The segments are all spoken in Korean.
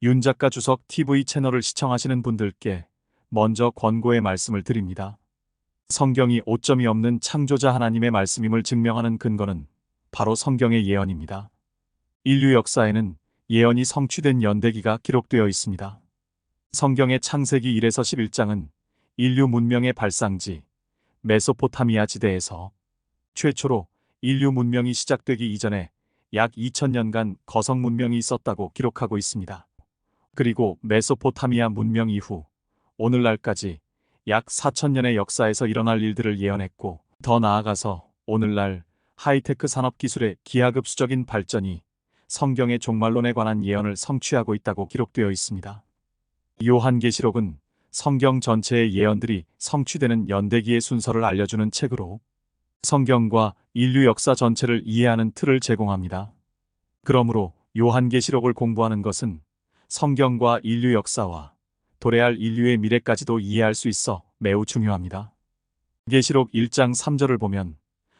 윤 작가 주석 TV 채널을 시청하시는 분들께 먼저 권고의 말씀을 드립니다. 성경이 오점이 없는 창조자 하나님의 말씀임을 증명하는 근거는 바로 성경의 예언입니다. 인류 역사에는 예언이 성취된 연대기가 기록되어 있습니다. 성경의 창세기 1에서 11장은 인류 문명의 발상지 메소포타미아 지대에서 최초로 인류 문명이 시작되기 이전에 약 2000년간 거성 문명이 있었다고 기록하고 있습니다. 그리고 메소포타미아 문명 이후 오늘날까지 약 4000년의 역사에서 일어날 일들을 예언했고, 더 나아가서 오늘날 하이테크 산업 기술의 기하급수적인 발전이 성경의 종말론에 관한 예언을 성취하고 있다고 기록되어 있습니다. 요한계시록은 성경 전체의 예언들이 성취되는 연대기의 순서를 알려주는 책으로 성경과 인류 역사 전체를 이해하는 틀을 제공합니다. 그러므로 요한계시록을 공부하는 것은 성경과 인류 역사와 도래할 인류의 미래까지도 이해할 수 있어 매우 중요합니다. 계시록 1장 3절을 보면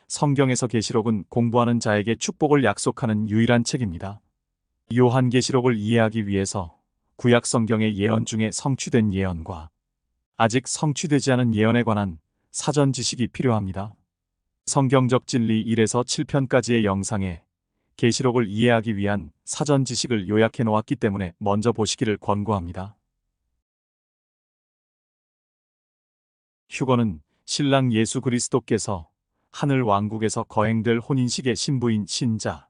성경에서 계시록은 공부하는 자에게 축복을 약속하는 유일한 책입니다. 요한계시록을 이해하기 위해서 구약 성경의 예언 중에 성취된 예언과 아직 성취되지 않은 예언에 관한 사전 지식이 필요합니다. 성경적 진리 1에서 7편까지의 영상에 계시록을 이해하기 위한 사전 지식을 요약해 놓았기 때문에 먼저 보시기를 권고합니다. 휴거는 신랑 예수 그리스도께서 하늘 왕국에서 거행될 혼인식의 신부인 신자,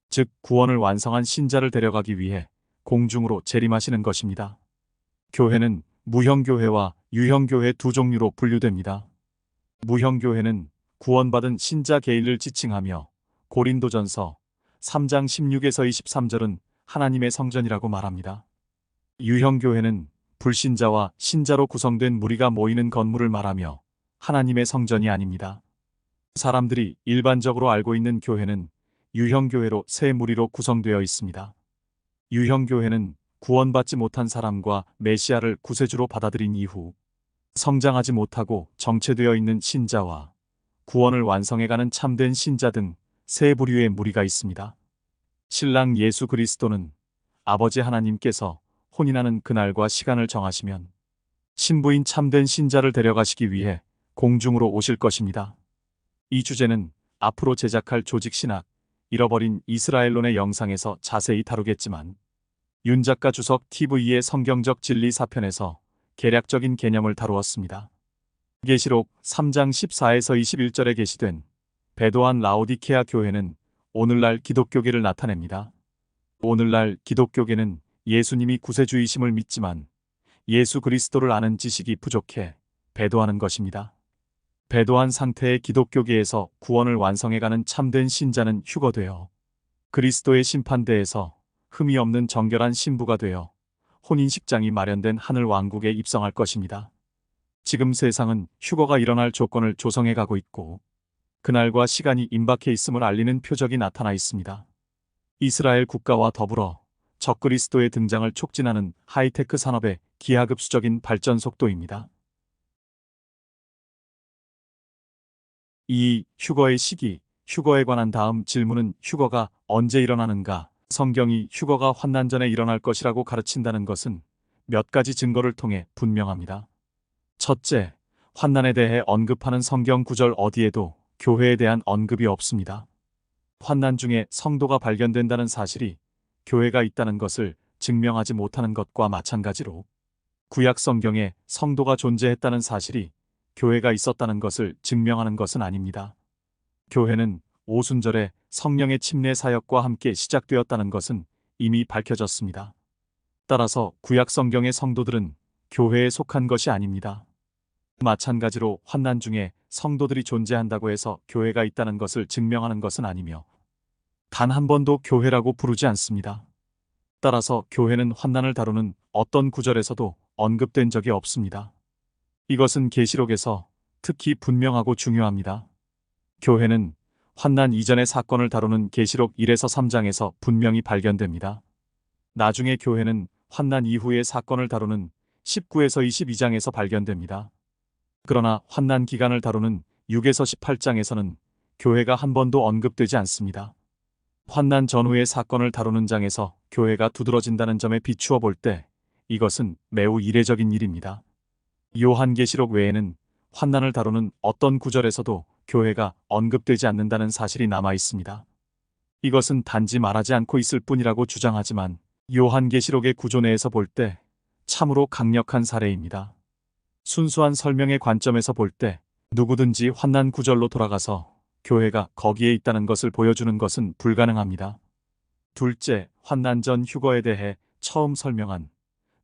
즉 구원을 완성한 신자를 데려가기 위해 공중으로 재림하시는 것입니다. 교회는 무형교회와 유형교회 두 종류로 분류됩니다. 무형교회는 구원받은 신자 개인을 지칭하며 고린도전서 3장 16에서 23절은 하나님의 성전이라고 말합니다. 유형교회는 불신자와 신자로 구성된 무리가 모이는 건물을 말하며 하나님의 성전이 아닙니다. 사람들이 일반적으로 알고 있는 교회는 유형교회로 세 무리로 구성되어 있습니다. 유형교회는 구원받지 못한 사람과 메시아를 구세주로 받아들인 이후 성장하지 못하고 정체되어 있는 신자와 구원을 완성해가는 참된 신자 등 세 부류의 무리가 있습니다. 신랑 예수 그리스도는 아버지 하나님께서 혼인하는 그날과 시간을 정하시면 신부인 참된 신자를 데려가시기 위해 공중으로 오실 것입니다. 이 주제는 앞으로 제작할 조직신학, 잃어버린 이스라엘론의 영상에서 자세히 다루겠지만 윤 작가 주석 TV의 성경적 진리 4편에서 개략적인 개념을 다루었습니다. 계시록 3장 14에서 21절에 게시된 배도한 라오디케아 교회는 오늘날 기독교계를 나타냅니다. 오늘날 기독교계는 예수님이 구세주이심을 믿지만 예수 그리스도를 아는 지식이 부족해 배도하는 것입니다. 배도한 상태의 기독교계에서 구원을 완성해가는 참된 신자는 휴거되어 그리스도의 심판대에서 흠이 없는 정결한 신부가 되어 혼인식장이 마련된 하늘 왕국에 입성할 것입니다. 지금 세상은 휴거가 일어날 조건을 조성해 가고 있고 그날과 시간이 임박해 있음을 알리는 표적이 나타나 있습니다. 이스라엘 국가와 더불어 적그리스도의 등장을 촉진하는 하이테크 산업의 기하급수적인 발전 속도입니다. 이 휴거의 시기, 휴거에 관한 다음 질문은 휴거가 언제 일어나는가? 성경이 휴거가 환난 전에 일어날 것이라고 가르친다는 것은 몇 가지 증거를 통해 분명합니다. 첫째, 환난에 대해 언급하는 성경 구절 어디에도 교회에 대한 언급이 없습니다. 환난 중에 성도가 발견된다는 사실이 교회가 있다는 것을 증명하지 못하는 것과 마찬가지로 구약 성경에 성도가 존재했다는 사실이 교회가 있었다는 것을 증명하는 것은 아닙니다. 교회는 오순절에 성령의 침례 사역과 함께 시작되었다는 것은 이미 밝혀졌습니다. 따라서 구약 성경의 성도들은 교회에 속한 것이 아닙니다. 마찬가지로 환난 중에 성도들이 존재한다고 해서 교회가 있다는 것을 증명하는 것은 아니며 단 한 번도 교회라고 부르지 않습니다. 따라서 교회는 환난을 다루는 어떤 구절에서도 언급된 적이 없습니다. 이것은 계시록에서 특히 분명하고 중요합니다. 교회는 환난 이전의 사건을 다루는 계시록 1에서 3장에서 분명히 발견됩니다. 나중에 교회는 환난 이후의 사건을 다루는 19에서 22장에서 발견됩니다. 그러나 환난 기간을 다루는 6에서 18장에서는 교회가 한 번도 언급되지 않습니다. 환난 전후의 사건을 다루는 장에서 교회가 두드러진다는 점에 비추어 볼 때 이것은 매우 이례적인 일입니다. 요한계시록 외에는 환난을 다루는 어떤 구절에서도 교회가 언급되지 않는다는 사실이 남아 있습니다. 이것은 단지 말하지 않고 있을 뿐이라고 주장하지만 요한계시록의 구조 내에서 볼 때 참으로 강력한 사례입니다. 순수한 설명의 관점에서 볼 때 누구든지 환난 구절로 돌아가서 교회가 거기에 있다는 것을 보여주는 것은 불가능합니다. 둘째, 환난 전 휴거에 대해 처음 설명한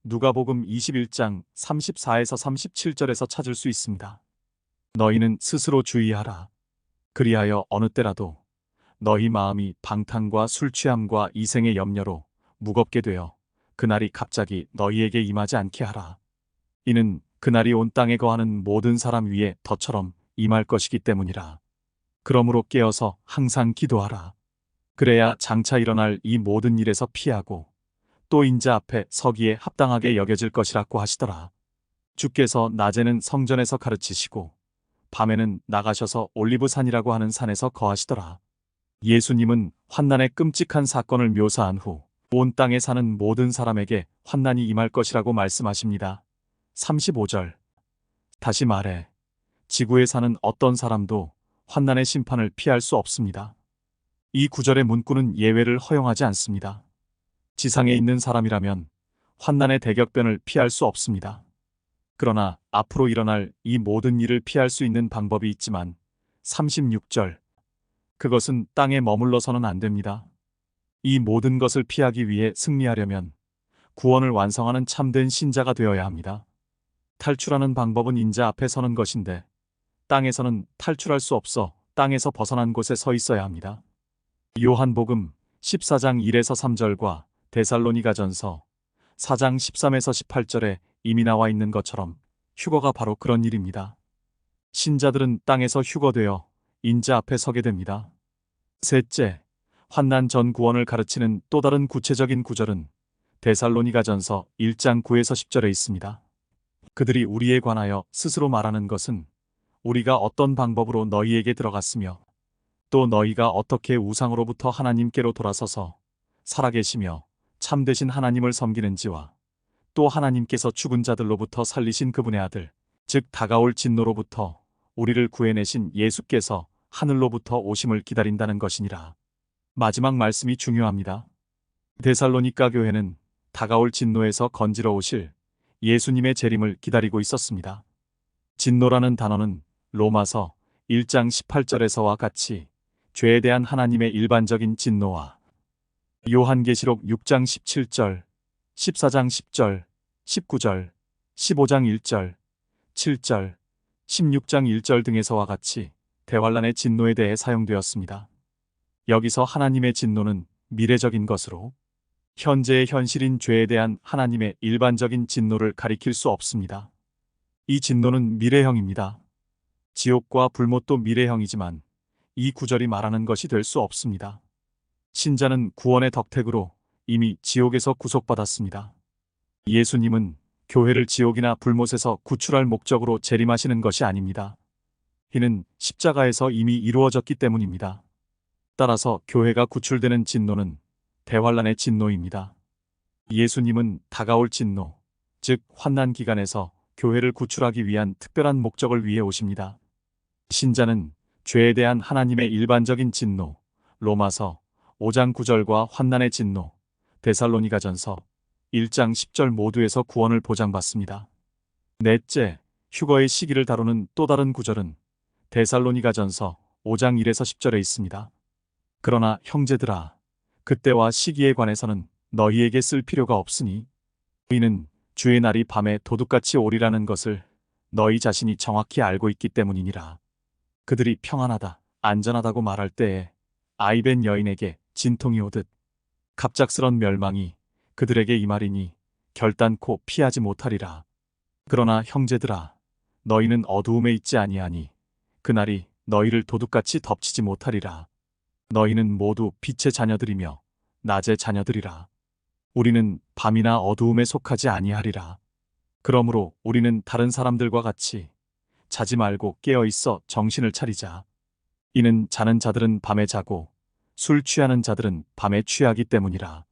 누가복음 21장 34에서 37절에서 찾을 수 있습니다. 너희는 스스로 주의하라. 그리하여 어느 때라도 너희 마음이 방탕과 술 취함과 이생의 염려로 무겁게 되어 그날이 갑자기 너희에게 임하지 않게 하라. 이는 그날이 온 땅에 거하는 모든 사람 위에 덫처럼 임할 것이기 때문이라. 그러므로 깨어서 항상 기도하라. 그래야 장차 일어날 이 모든 일에서 피하고 또 인자 앞에 서기에 합당하게 여겨질 것이라고 하시더라. 주께서 낮에는 성전에서 가르치시고 밤에는 나가셔서 올리브산이라고 하는 산에서 거하시더라. 예수님은 환난의 끔찍한 사건을 묘사한 후 온 땅에 사는 모든 사람에게 환난이 임할 것이라고 말씀하십니다. 35절. 다시 말해 지구에 사는 어떤 사람도 환난의 심판을 피할 수 없습니다. 이 구절의 문구는 예외를 허용하지 않습니다. 지상에 있는 사람이라면 환난의 대격변을 피할 수 없습니다. 그러나 앞으로 일어날 이 모든 일을 피할 수 있는 방법이 있지만 36절. 그것은 땅에 머물러서는 안 됩니다. 이 모든 것을 피하기 위해 승리하려면 구원을 완성하는 참된 신자가 되어야 합니다. 탈출하는 방법은 인자 앞에 서는 것인데 땅에서는 탈출할 수 없어 땅에서 벗어난 곳에 서 있어야 합니다. 요한복음 14장 1에서 3절과 데살로니가전서 4장 13에서 18절에 이미 나와 있는 것처럼 휴거가 바로 그런 일입니다. 신자들은 땅에서 휴거되어 인자 앞에 서게 됩니다. 셋째, 환난 전 구원을 가르치는 또 다른 구체적인 구절은 데살로니가전서 1장 9에서 10절에 있습니다. 그들이 우리에 관하여 스스로 말하는 것은 우리가 어떤 방법으로 너희에게 들어갔으며 또 너희가 어떻게 우상으로부터 하나님께로 돌아서서 살아계시며 참되신 하나님을 섬기는지와 또 하나님께서 죽은 자들로부터 살리신 그분의 아들, 즉 다가올 진노로부터 우리를 구해내신 예수께서 하늘로부터 오심을 기다린다는 것이니라. 마지막 말씀이 중요합니다. 데살로니가 교회는 다가올 진노에서 건지러 오실 예수님의 재림을 기다리고 있었습니다. 진노라는 단어는 로마서 1장 18절에서와 같이 죄에 대한 하나님의 일반적인 진노와 요한계시록 6장 17절, 14장 10절, 19절, 15장 1절, 7절, 16장 1절 등에서와 같이 대환란의 진노에 대해 사용되었습니다. 여기서 하나님의 진노는 미래적인 것으로 현재의 현실인 죄에 대한 하나님의 일반적인 진노를 가리킬 수 없습니다. 이 진노는 미래형입니다. 지옥과 불못도 미래형이지만 이 구절이 말하는 것이 될 수 없습니다. 신자는 구원의 덕택으로 이미 지옥에서 구속받았습니다. 예수님은 교회를 지옥이나 불못에서 구출할 목적으로 재림하시는 것이 아닙니다. 이는 십자가에서 이미 이루어졌기 때문입니다. 따라서 교회가 구출되는 진노는 대환란의 진노입니다. 예수님은 다가올 진노, 즉 환난 기간에서 교회를 구출하기 위한 특별한 목적을 위해 오십니다. 신자는 죄에 대한 하나님의 일반적인 진노, 로마서 5장 9절과 환난의 진노, 데살로니가전서 1장 10절 모두에서 구원을 보장받습니다. 넷째, 휴거의 시기를 다루는 또 다른 구절은 데살로니가전서 5장 1에서 10절에 있습니다. 그러나 형제들아, 그때와 시기에 관해서는 너희에게 쓸 필요가 없으니 너희는 주의 날이 밤에 도둑같이 오리라는 것을 너희 자신이 정확히 알고 있기 때문이니라. 그들이 평안하다, 안전하다고 말할 때에 아이벤 여인에게 진통이 오듯 갑작스런 멸망이 그들에게 임하리니 결단코 피하지 못하리라. 그러나 형제들아, 너희는 어두움에 있지 아니하니 그날이 너희를 도둑같이 덮치지 못하리라. 너희는 모두 빛의 자녀들이며 낮의 자녀들이라. 우리는 밤이나 어두움에 속하지 아니하리라. 그러므로 우리는 다른 사람들과 같이 자지 말고 깨어 있어 정신을 차리자. 이는 자는 자들은 밤에 자고 술 취하는 자들은 밤에 취하기 때문이라.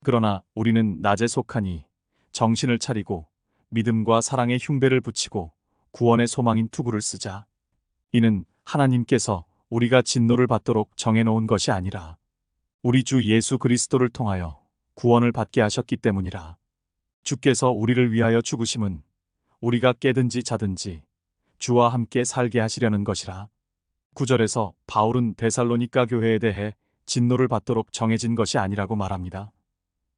그러나 우리는 낮에 속하니 정신을 차리고 믿음과 사랑의 흉배를 붙이고 구원의 소망인 투구를 쓰자. 이는 하나님께서 우리가 진노를 받도록 정해놓은 것이 아니라 우리 주 예수 그리스도를 통하여 구원을 받게 하셨기 때문이라. 주께서 우리를 위하여 죽으심은 우리가 깨든지 자든지 주와 함께 살게 하시려는 것이라. 9절에서 바울은 데살로니가 교회에 대해 진노를 받도록 정해진 것이 아니라고 말합니다.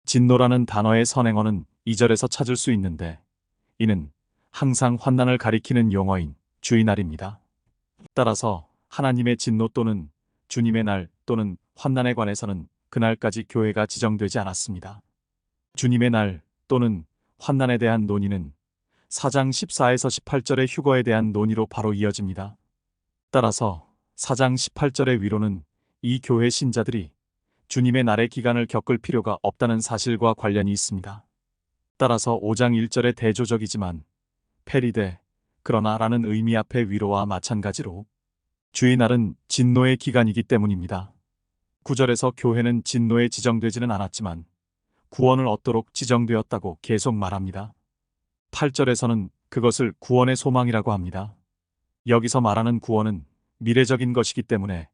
진노라는 단어의 선행어는 2절에서 찾을 수 있는데 이는 항상 환난을 가리키는 용어인 주의 날입니다. 따라서 하나님의 진노 또는 주님의 날 또는 환난에 관해서는 그날까지 교회가 지정되지 않았습니다. 주님의 날 또는 환난에 대한 논의는 4장 14에서 18절의 휴거에 대한 논의로 바로 이어집니다. 따라서 4장 18절의 위로는 이 교회 신자들이 주님의 날의 기간을 겪을 필요가 없다는 사실과 관련이 있습니다. 따라서 5장 1절의 대조적이지만 페리데 그러나 라는 의미 앞의 위로와 마찬가지로 주의 날은 진노의 기간이기 때문입니다. 9절에서 교회는 진노에 지정되지는 않았지만 구원을 얻도록 지정되었다고 계속 말합니다. 8절에서는 그것을 구원의 소망이라고 합니다. 여기서 말하는 구원은 미래적인 것이기 때문에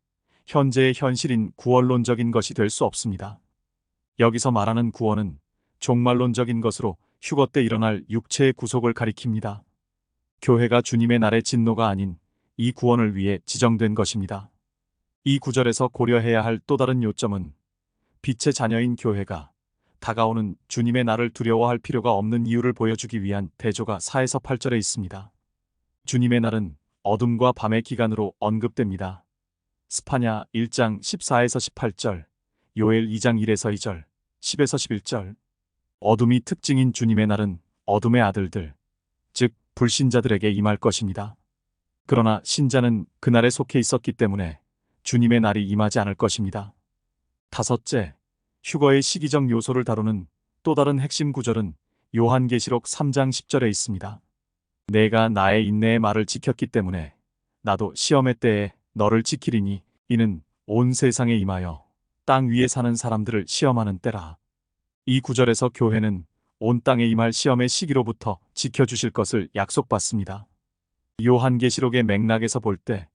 현재의 현실인 구원론적인 것이 될 수 없습니다. 여기서 말하는 구원은 종말론적인 것으로 휴거 때 일어날 육체의 구속을 가리킵니다. 교회가 주님의 날의 진노가 아닌 이 구원을 위해 지정된 것입니다. 이 구절에서 고려해야 할 또 다른 요점은 빛의 자녀인 교회가 다가오는 주님의 날을 두려워할 필요가 없는 이유를 보여주기 위한 대조가 4에서 8절에 있습니다. 주님의 날은 어둠과 밤의 기간으로 언급됩니다. 스파냐 1장 14에서 18절, 요엘 2장 1에서 2절, 10에서 11절. 어둠이 특징인 주님의 날은 어둠의 아들들, 즉 불신자들에게 임할 것입니다. 그러나 신자는 그날에 속해 있었기 때문에 주님의 날이 임하지 않을 것입니다. 다섯째, 휴거의 시기적 요소를 다루는 또 다른 핵심 구절은 요한계시록 3장 10절에 있습니다. 내가 나의 인내의 말을 지켰기 때문에 나도 시험의 때에 너를 지키리니 이는 온 세상에 임하여 땅 위에 사는 사람들을 시험하는 때라. 이 구절에서 교회는 온 땅에 임할 시험의 시기로부터 지켜주실 것을 약속받습니다. 요한계시록의 맥락에서 볼 때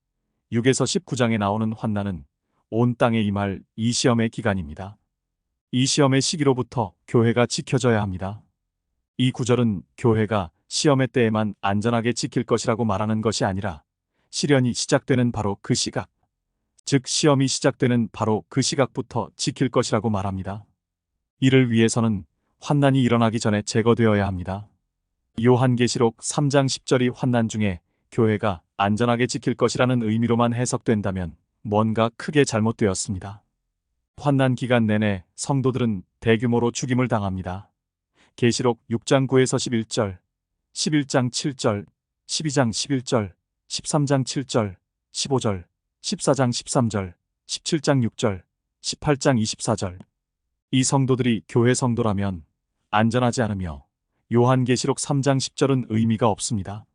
6에서 19장에 나오는 환난은 온 땅에 임할 이 시험의 기간입니다. 이 시험의 시기로부터 교회가 지켜져야 합니다. 이 구절은 교회가 시험의 때에만 안전하게 지킬 것이라고 말하는 것이 아니라 시련이 시작되는 바로 그 시각, 즉 시험이 시작되는 바로 그 시각부터 지킬 것이라고 말합니다. 이를 위해서는 환난이 일어나기 전에 제거되어야 합니다. 요한계시록 3장 10절이 환난 중에 교회가 안전하게 지킬 것이라는 의미로만 해석된다면 뭔가 크게 잘못되었습니다. 환난 기간 내내 성도들은 대규모로 죽임을 당합니다. 계시록 6장 9에서 11절, 11장 7절, 12장 11절, 13장 7절, 15절, 14장 13절, 17장 6절, 18장 24절. 이 성도들이 교회 성도라면 안전하지 않으며 요한계시록 3장 10절은 의미가 없습니다.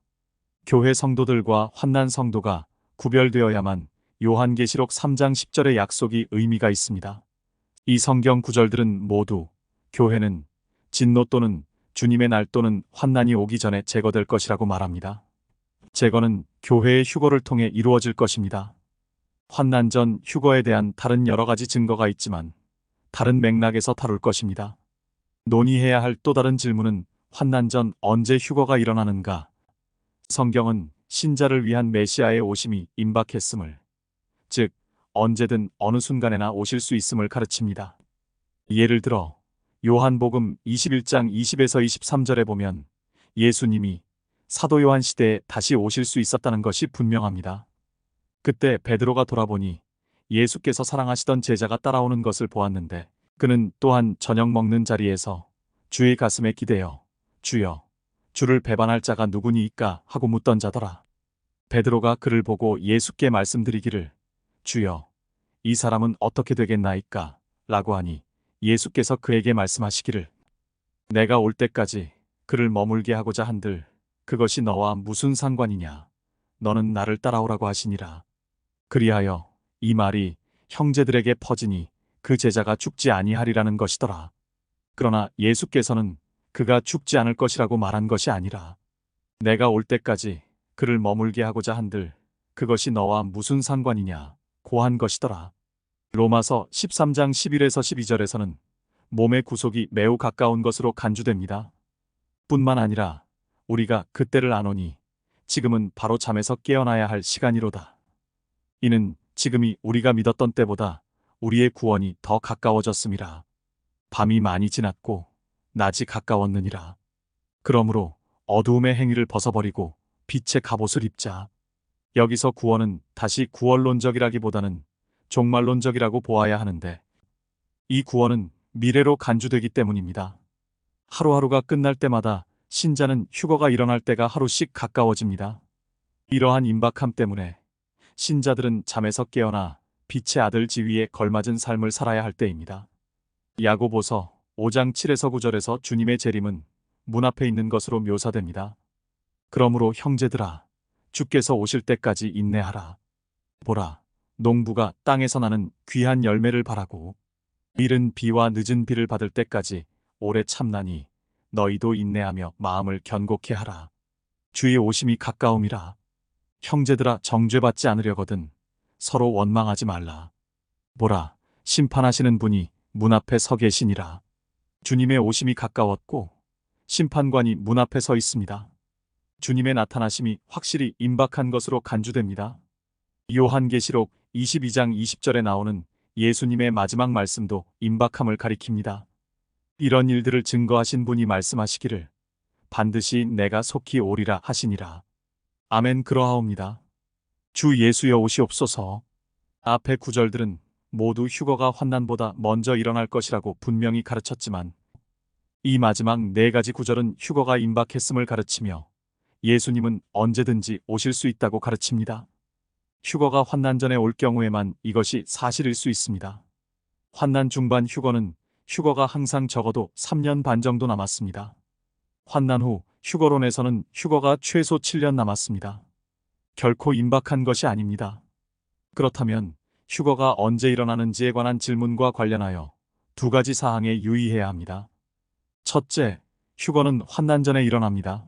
교회 성도들과 환난 성도가 구별되어야만 요한계시록 3장 10절의 약속이 의미가 있습니다. 이 성경 구절들은 모두 교회는 진노 또는 주님의 날 또는 환난이 오기 전에 제거될 것이라고 말합니다. 제거는 교회의 휴거를 통해 이루어질 것입니다. 환난 전 휴거에 대한 다른 여러 가지 증거가 있지만 다른 맥락에서 다룰 것입니다. 논의해야 할 또 다른 질문은 환난 전 언제 휴거가 일어나는가? 성경은 신자를 위한 메시아의 오심이 임박했음을, 즉 언제든 어느 순간에나 오실 수 있음을 가르칩니다. 예를 들어 요한복음 21장 20에서 23절에 보면 예수님이 사도 요한 시대에 다시 오실 수 있었다는 것이 분명합니다. 그때 베드로가 돌아보니 예수께서 사랑하시던 제자가 따라오는 것을 보았는데 그는 또한 저녁 먹는 자리에서 주의 가슴에 기대어 주여, 주를 배반할 자가 누구니이까 하고 묻던 자더라. 베드로가 그를 보고 예수께 말씀드리기를 주여, 이 사람은 어떻게 되겠나이까? 라고 하니 예수께서 그에게 말씀하시기를 내가 올 때까지 그를 머물게 하고자 한들 그것이 너와 무슨 상관이냐? 너는 나를 따라오라고 하시니라. 그리하여 이 말이 형제들에게 퍼지니 그 제자가 죽지 아니하리라는 것이더라. 그러나 예수께서는 그가 죽지 않을 것이라고 말한 것이 아니라 내가 올 때까지 그를 머물게 하고자 한들 그것이 너와 무슨 상관이냐 고한 것이더라. 로마서 13장 11에서 12절에서는 몸의 구속이 매우 가까운 것으로 간주됩니다. 뿐만 아니라 우리가 그때를 아노니 지금은 바로 잠에서 깨어나야 할 시간이로다. 이는 지금이 우리가 믿었던 때보다 우리의 구원이 더 가까워졌음이라. 밤이 많이 지났고 낮이 가까웠느니라. 그러므로 어두움의 행위를 벗어버리고 빛의 갑옷을 입자. 여기서 구원은 다시 구원론적이라기보다는 종말론적이라고 보아야 하는데 이 구원은 미래로 간주되기 때문입니다. 하루하루가 끝날 때마다 신자는 휴거가 일어날 때가 하루씩 가까워집니다. 이러한 임박함 때문에 신자들은 잠에서 깨어나 빛의 아들 지위에 걸맞은 삶을 살아야 할 때입니다. 야고보서 5장 7에서 9절에서 주님의 재림은 문 앞에 있는 것으로 묘사됩니다. 그러므로 형제들아, 주께서 오실 때까지 인내하라. 보라, 농부가 땅에서 나는 귀한 열매를 바라고 이른 비와 늦은 비를 받을 때까지 오래 참나니 너희도 인내하며 마음을 견고케 하라. 주의 오심이 가까움이라. 형제들아, 정죄받지 않으려거든 서로 원망하지 말라. 보라, 심판하시는 분이 문 앞에 서 계시니라. 주님의 오심이 가까웠고 심판관이 문 앞에 서 있습니다. 주님의 나타나심이 확실히 임박한 것으로 간주됩니다. 요한계시록 22장 20절에 나오는 예수님의 마지막 말씀도 임박함을 가리킵니다. 이런 일들을 증거하신 분이 말씀하시기를 반드시 내가 속히 오리라 하시니라. 아멘. 그러하옵니다. 주 예수여 오시옵소서. 앞의 구절들은 모두 휴거가 환난보다 먼저 일어날 것이라고 분명히 가르쳤지만 이 마지막 네 가지 구절은 휴거가 임박했음을 가르치며 예수님은 언제든지 오실 수 있다고 가르칩니다. 휴거가 환난 전에 올 경우에만 이것이 사실일 수 있습니다. 환난 중반 휴거가 항상 적어도 3년 반 정도 남았습니다. 환난 후 휴거론에서는 휴거가 최소 7년 남았습니다. 결코 임박한 것이 아닙니다. 그렇다면 휴거가 언제 일어나는지에 관한 질문과 관련하여 두 가지 사항에 유의해야 합니다. 첫째, 휴거는 환난 전에 일어납니다.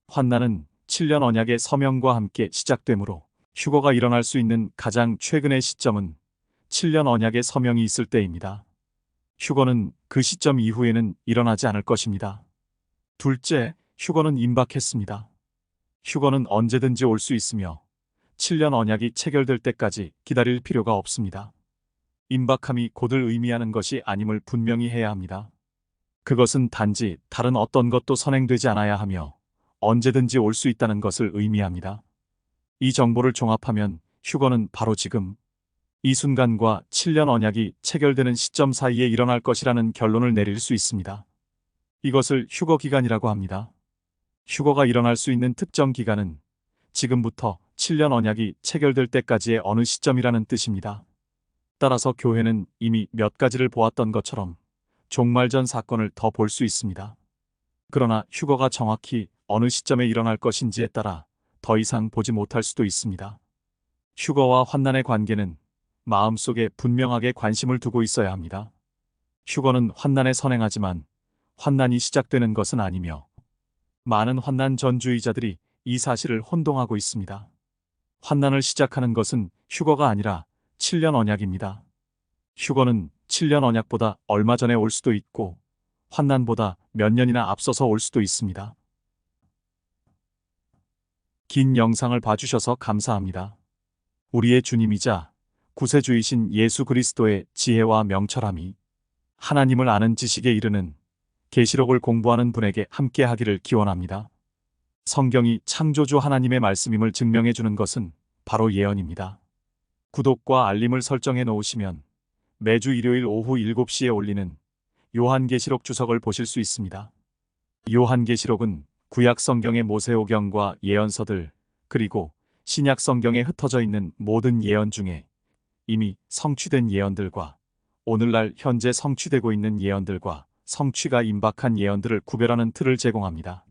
환난은 7년 언약의 서명과 함께 시작되므로 휴거가 일어날 수 있는 가장 최근의 시점은 7년 언약의 서명이 있을 때입니다. 휴거는 그 시점 이후에는 일어나지 않을 것입니다. 둘째, 휴거는 임박했습니다. 휴거는 언제든지 올 수 있으며 7년 언약이 체결될 때까지 기다릴 필요가 없습니다. 임박함이 곧을 의미하는 것이 아님을 분명히 해야 합니다. 그것은 단지 다른 어떤 것도 선행되지 않아야 하며 언제든지 올 수 있다는 것을 의미합니다. 이 정보를 종합하면 휴거는 바로 지금, 이 순간과 7년 언약이 체결되는 시점 사이에 일어날 것이라는 결론을 내릴 수 있습니다. 이것을 휴거 기간이라고 합니다. 휴거가 일어날 수 있는 특정 기간은 지금부터 7년 언약이 체결될 때까지의 어느 시점이라는 뜻입니다. 따라서 교회는 이미 몇 가지를 보았던 것처럼 종말 전 사건을 더 볼 수 있습니다. 그러나 휴거가 정확히 어느 시점에 일어날 것인지에 따라 더 이상 보지 못할 수도 있습니다. 휴거와 환난의 관계는 마음속에 분명하게 관심을 두고 있어야 합니다. 휴거는 환난에 선행하지만 환난이 시작되는 것은 아니며 많은 환난 전주의자들이 이 사실을 혼동하고 있습니다. 환난을 시작하는 것은 휴거가 아니라 7년 언약입니다. 휴거는 7년 언약보다 얼마 전에 올 수도 있고 환난보다 몇 년이나 앞서서 올 수도 있습니다. 긴 영상을 봐주셔서 감사합니다. 우리의 주님이자 구세주이신 예수 그리스도의 지혜와 명철함이 하나님을 아는 지식에 이르는 계시록을 공부하는 분에게 함께 하기를 기원합니다. 성경이 창조주 하나님의 말씀임을 증명해 주는 것은 바로 예언입니다. 구독과 알림을 설정해 놓으시면 매주 일요일 오후 7시에 올리는 요한계시록 주석을 보실 수 있습니다. 요한계시록은 구약 성경의 모세오경과 예언서들 그리고 신약 성경에 흩어져 있는 모든 예언 중에 이미 성취된 예언들과 오늘날 현재 성취되고 있는 예언들과 성취가 임박한 예언들을 구별하는 틀을 제공합니다.